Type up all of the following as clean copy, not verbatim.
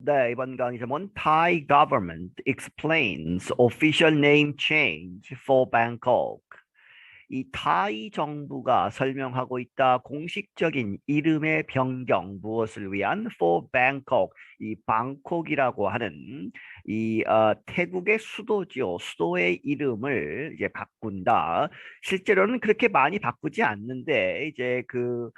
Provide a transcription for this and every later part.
네, 이번 강의 제목은 Thai government explains official name change for Bangkok. 이 타이 정부가 설명하고 있다. 공식적인 이름의 변경 무엇을 위한 for Bangkok. 이 방콕이라고 하는 이 태국의 수도지요. 수도의 이름을 이제 바꾼다. 실제로는 그렇게 많이 바꾸지 않는데 이제 그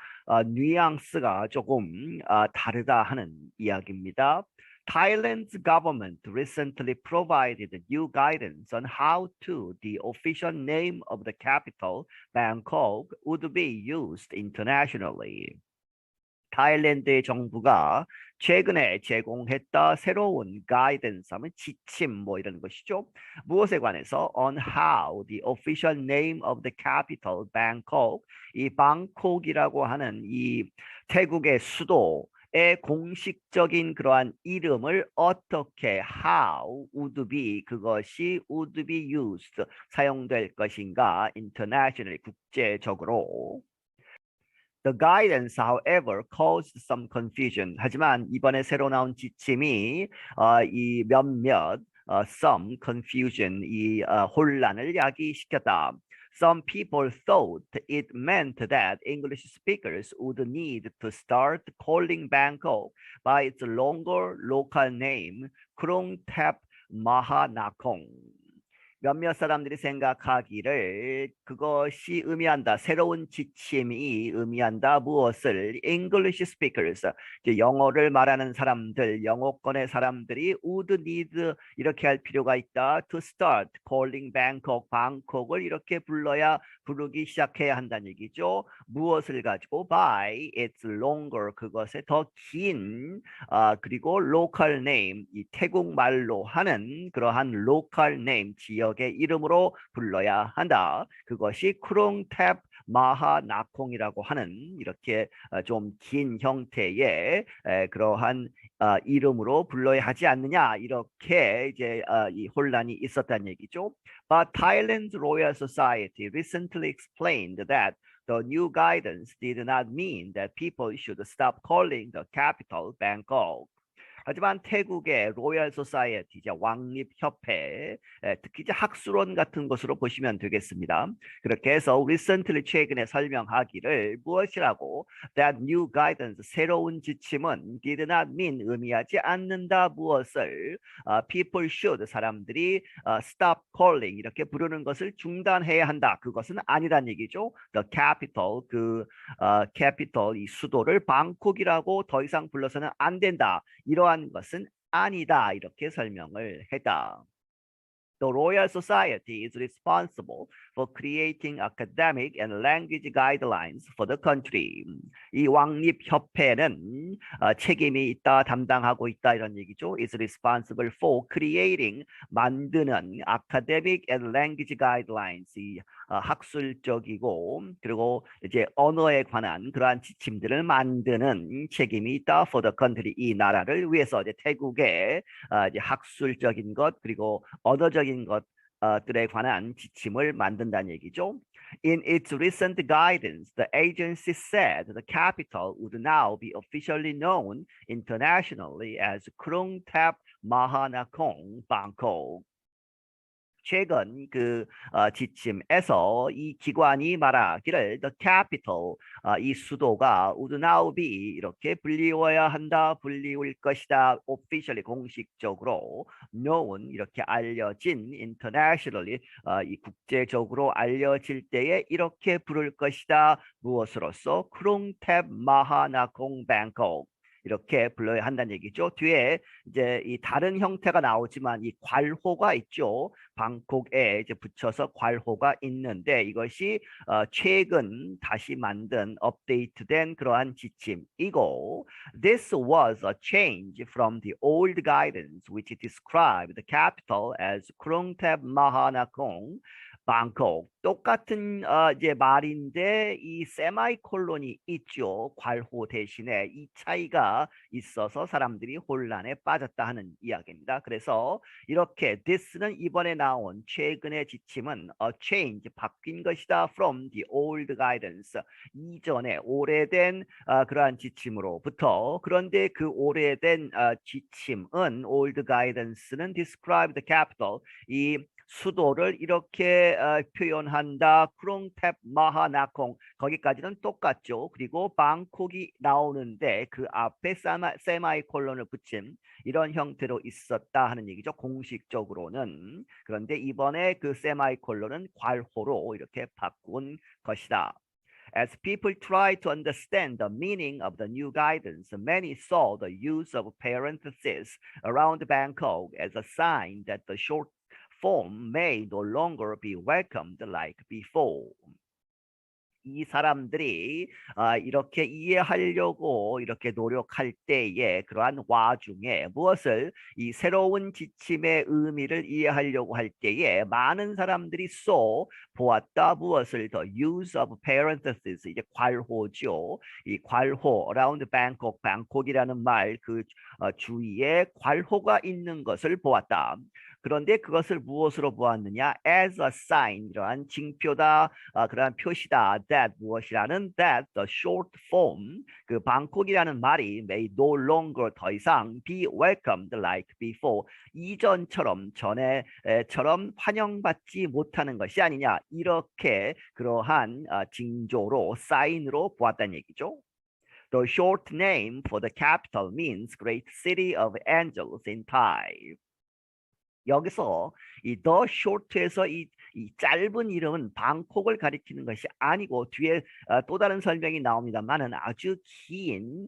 뉘앙스가 조금 다르다 하는 이야기입니다. Thailand's government recently provided new guidance on how to the official name of the capital, Bangkok, would be used internationally. 타일랜드의 정부가 최근에 제공했다 새로운 가이던스 하면 지침 뭐 이런 것이죠. 무엇에 관해서 on how the official name of the capital Bangkok 이 방콕이라고 하는 이 태국의 수도의 공식적인 그러한 이름을 어떻게 how would be 그것이 would be used 사용될 것인가 international 국제적으로 The guidance, however, caused some confusion. 하지만 이번에 새로 나온 지침이 이 몇몇 some confusion, 이 혼란을 야기시켰다. Some people thought it meant that English speakers would need to start calling Bangkok by its longer local name, Krung Thep Mahanakhong. 몇몇 사람들이 생각하기를 그것이 의미한다. 새로운 지침이 의미한다. 무엇을? English speakers. 이제 영어를 말하는 사람들, 영어권의 사람들이 would need 이렇게 할 필요가 있다. To start calling Bangkok. 방콕을 이렇게 부르기 시작해야 한다는 얘기죠. 무엇을 가지고? By its longer. 그것의 더 긴 그리고 local name. 이 태국말로 하는 그러한 local name 지역의 이름으로 불러야 한다. 그것이 크롱탭 마하나콩이라고 하는 이렇게 좀 긴 형태의 그러한 이름으로 불러야 하지 않느냐 이렇게 이제 이 혼란이 있었다는 얘기죠. But Thailand's Royal Society recently explained that the new guidance did not mean that people should stop calling the capital Bangkok. 하지만 태국의 로얄 소사이어티, 이제 왕립협회, 특히 이제 학술원 같은 것으로 보시면 되겠습니다. 그렇게 해서 recently 최근에 설명하기를 무엇이라고 that new guidance 새로운 지침은 did not mean 의미하지 않는다 무엇을 people should 사람들이 stop calling 이렇게 부르는 것을 중단해야 한다. 그것은 아니란 얘기죠. The capital capital 이 수도를 방콕이라고 더 이상 불러서는 안 된다. 이러한 것은 아니다. 이렇게 설명을 했다. The Royal Society is responsible for creating academic and language guidelines for the country. 이 왕립협회는 책임이 있다, 담당하고 있다 이런 얘기죠. is responsible for creating 만드는 academic and language guidelines. 이 학술적이고 그리고 이제 언어에 관한 그러한 지침들을 만드는 책임이 있다. for the country 이 나라를 위해서 이제 태국의 이제 학술적인 것 그리고 언어적인 것들에 관한 지침을 만든다는 얘기죠. In its recent guidance, the agency said the capital would now be officially known internationally as Krung Thep Mahanakhong, Bangkok. 최근 지침에서 이 기관이 말하기를 the capital 이 수도가 would now be 이렇게 불리워야 한다 불리울 것이다 officially 공식적으로 known 이렇게 알려진 internationally 이 국제적으로 알려질 때에 이렇게 부를 것이다 무엇으로서 크롱탭 마하나콩 뱅콕 이렇게 불러야 한다는 얘기죠. 뒤에 이제 이 다른 형태가 나오지만 이 괄호가 있죠. 방콕에 이제 붙여서 괄호가 있는데 이것이 최근 다시 만든 업데이트된 그러한 지침이고 This was a change from the old guidance which described the capital as Krungthep Mahanakhong 방콕 똑같은 이제 말인데 이 세마이콜론이 있죠. 괄호 대신에 이 차이가 있어서 사람들이 혼란에 빠졌다 하는 이야기입니다. 그래서 이렇게 this는 이번에 나온 최근의 지침은 a change 바뀐 것이다 from the old guidance 이전에 오래된 그러한 지침으로부터 그런데 그 오래된 지침은 old guidance는 describe the capital 이 수도를 이렇게 표현한다. 크롱탭 마하나콩 거기까지는 똑같죠. 그리고 방콕이 나오는데 그 앞에 세마이콜론을 붙인 이런 형태로 있었다 하는 얘기죠. 공식적으로는. 그런데 이번에 그 세마이콜론은 괄호로 이렇게 바꾼 것이다. As people try to understand the meaning of the new guidance, many saw the use of parentheses around Bangkok as a sign that the short form may no longer be welcomed like before. 이 사람들이 이렇게 이해하려고 이렇게 노력할 때에 그러한 와중에 무엇을 이 새로운 지침의 의미를 이해하려고 할 때에 많은 사람들이 보았다 무엇을 더 use of parentheses 이제 괄호죠. 이 괄호 around Bangkok 방콕이라는 말 그 주위에 괄호가 있는 것을 보았다. 그런데 그것을 무엇으로 보았느냐? as a sign 이러한 징표다. 그러한 표시다. that 무엇이라는 that the short form 그 방콕이라는 말이 may no longer 더 이상 be welcomed like before 이전처럼 전에처럼 환영받지 못하는 것이 아니냐 이렇게 그러한 징조로 사인으로 보았다는 얘기죠. The short name for the capital means great city of angels in Thai. 여기서 이 the short에서 이 짧은 이름은 방콕을 가리키는 것이 아니고 뒤에 또 다른 설명이 나옵니다만은 아주 긴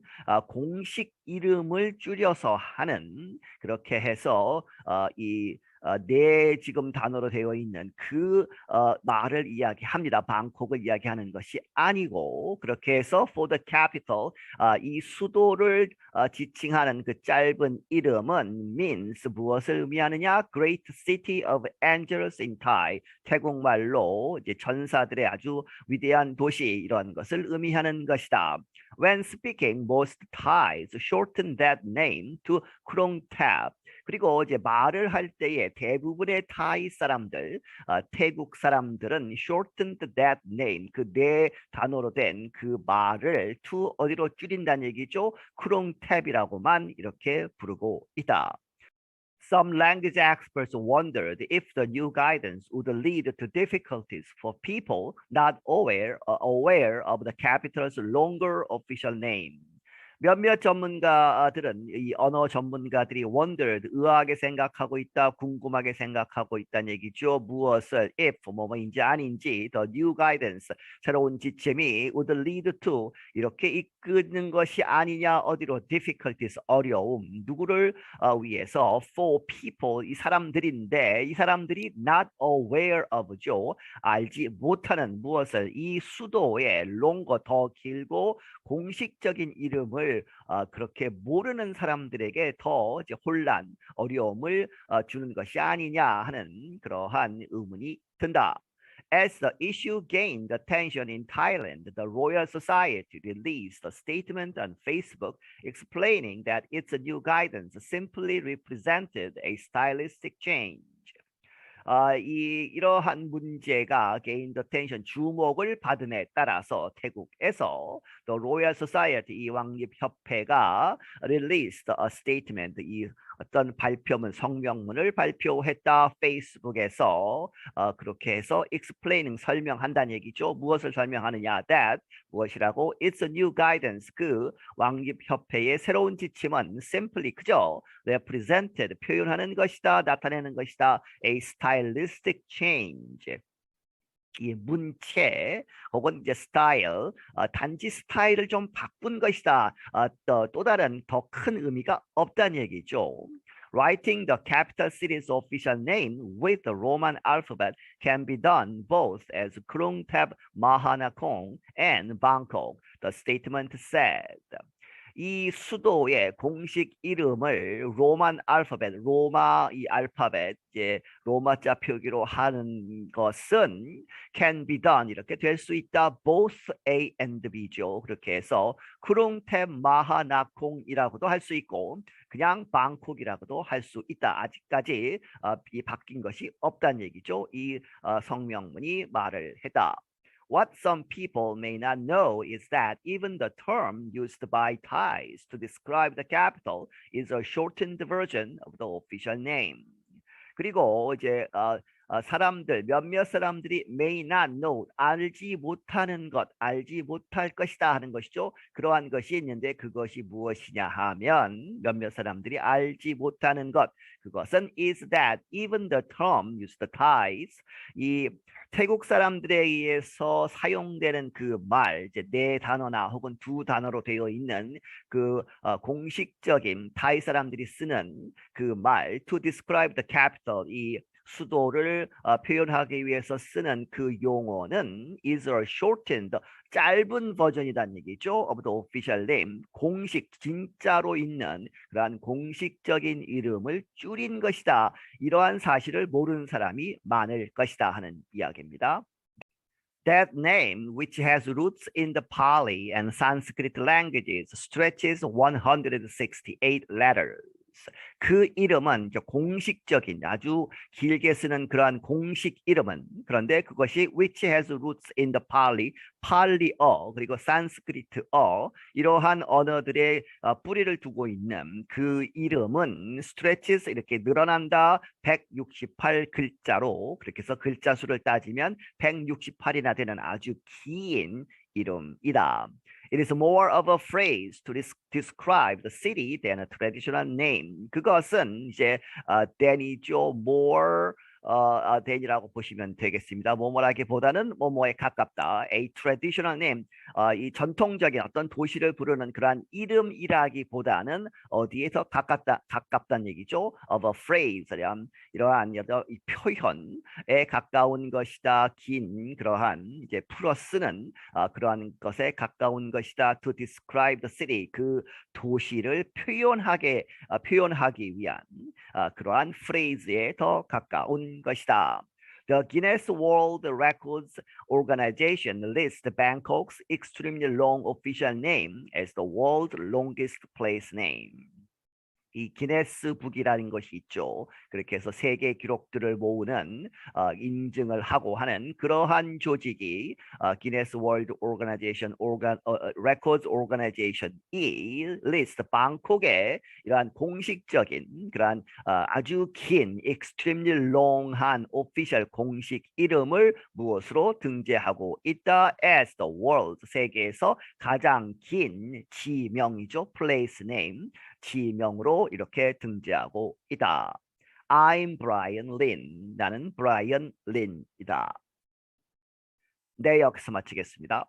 공식 이름을 줄여서 하는 그렇게 해서 네 지금 단어로 되어 있는 그 말을 이야기합니다. 방콕을 이야기하는 것이 아니고 그렇게 해서 for the capital 이 수도를 지칭하는 그 짧은 이름은 means 무엇을 의미하느냐? Great city of angels in Thai. 태국말로 이제 전사들의 아주 위대한 도시 이런 것을 의미하는 것이다. When speaking, most Thais shorten that name to 크롱탑. 그리고 이제 말을 할 때에 대부분의 타이 사람들, 태국 사람들은 shortened that name, 그 네 단어로 된 그 말을 to 어디로 줄인다는 얘기죠? 크롱탭이라고만 이렇게 부르고 있다. Some language experts wondered if the new guidance would lead to difficulties for people not aware of the capital's longer official name. 몇몇 전문가들은 이 언어 전문가들이 wondered 의아하게 생각하고 있다, 궁금하게 생각하고 있다는 얘기죠. 무엇을 if 뭐뭐인지 아닌지 the new guidance 새로운 지침이 would lead to 이렇게 이끄는 것이 아니냐 어디로 difficulties 어려움 누구를 위해서 for people 이 사람들인데 이 사람들이 not aware of죠. 알지 못하는 무엇을 이 수도의 longer 더 길고 공식적인 이름을 그렇게 모르는 사람들에게 더 이제 혼란, 어려움을 주는 것이 아니냐 하는 그러한 의문이 든다. As the issue gained attention in Thailand, the Royal Society released a statement on Facebook explaining that its new guidance simply represented a stylistic change. 이러한 문제가 gained attention 주목을 받음에 따라서 태국에서 The Royal Society 이 왕립협회가 released a statement 이 어떤 발표문 성명문을 발표했다 페이스북에서 그렇게 해서 explaining 설명한다는 얘기죠. 무엇을 설명하느냐 that 무엇이라고 it's a new guidance 그 왕립협회의 새로운 지침은 simply 그저 represented 표현하는 것이다 나타내는 것이다 a stylistic change 이 문체 혹은 이제 스타일 단지 스타일을 좀 바꾼 것이다 또 다른 더 큰 의미가 없다는 얘기죠. Writing the capital city's official name with the Roman alphabet can be done both as Krungthep Mahanakhon and Bangkok, the statement said. 이 수도의 공식 이름을 로만 알파벳, 로마 이 알파벳, 이제 로마자 표기로 하는 것은 can be done 이렇게 될 수 있다. both A and B죠. 그렇게 해서 크룽템 마하나콩이라고도 할 수 있고 그냥 방콕이라고도 할 수 있다. 아직까지 이 바뀐 것이 없다는 얘기죠. 이 성명문이 말을 했다. What some people may not know is that even the term used by Thais to describe the capital is a shortened version of the official name. 그리고 이제 사람들 몇몇 사람들이 may not know 알지 못하는 것, 알지 못할 것이다 하는 것이죠. 그러한 것이 있는데 그것이 무엇이냐 하면 몇몇 사람들이 알지 못하는 것, 그것은 is that even the term used by Thais 이 태국 사람들에 의해서 사용되는 그 말, 이제 네 단어나 혹은 두 단어로 되어 있는 그 공식적인 타이 사람들이 쓰는 그 말, to describe the capital, 이 수도를 표현하기 위해서 쓰는 그 용어는 is a shortened, 짧은 버전이란 얘기죠. of the official name, 공식, 진짜로 있는 그러한 공식적인 이름을 줄인 것이다. 이러한 사실을 모르는 사람이 많을 것이다 하는 이야기입니다. That name, which has roots in the Pali and Sanskrit languages, stretches 168 letters. 그 이름은 이제 공식적인 아주 길게 쓰는 그러한 공식 이름은 그런데 그것이 which has roots in the Pali, 팔리어 그리고 산스크리트어 이러한 언어들의 뿌리를 두고 있는 그 이름은 stretches 이렇게 늘어난다 168글자로 그렇게 해서 글자 수를 따지면 168이나 되는 아주 긴 이름이다. It is more of a phrase to describe the city than a traditional name. 그것은 이제 than이죠. more than이라고 보시면 되겠습니다. 뭐뭐라기보다는 뭐뭐에 가깝다. A traditional name. 이 전통적인 어떤 도시를 부르는 그러한 이름이라기보다는 어디에 더 가깝다는 얘기죠. Of a phrase. 이러한 이 표현에 가까운 것이다. 긴 그러한 이제 풀어 쓰는 그러한 것에 가까운 것이다. To describe the city. 그 도시를 표현하기 위한 그러한 phrase에 더 가까운 것이다. The Guinness World Records Organization lists Bangkok's extremely long official name as the world's longest place name. 이 기네스북이라는 것이 있죠. 그렇게 해서 세계 기록들을 모으는 인증을 하고 하는 그러한 조직이 기네스 월드 오르가나이제이션 레코드 오르가나이제이션이 리스트 방콕의 이러한 공식적인 그러한 아주 긴 extremely long한 오피셜 공식 이름을 무엇으로 등재하고 있다 as the world 세계에서 가장 긴 지명이죠. place name 지명으로 이렇게 등재하고 있다. I'm Brian Lin. 나는 브라이언 린이다. 네, 여기서 마치겠습니다.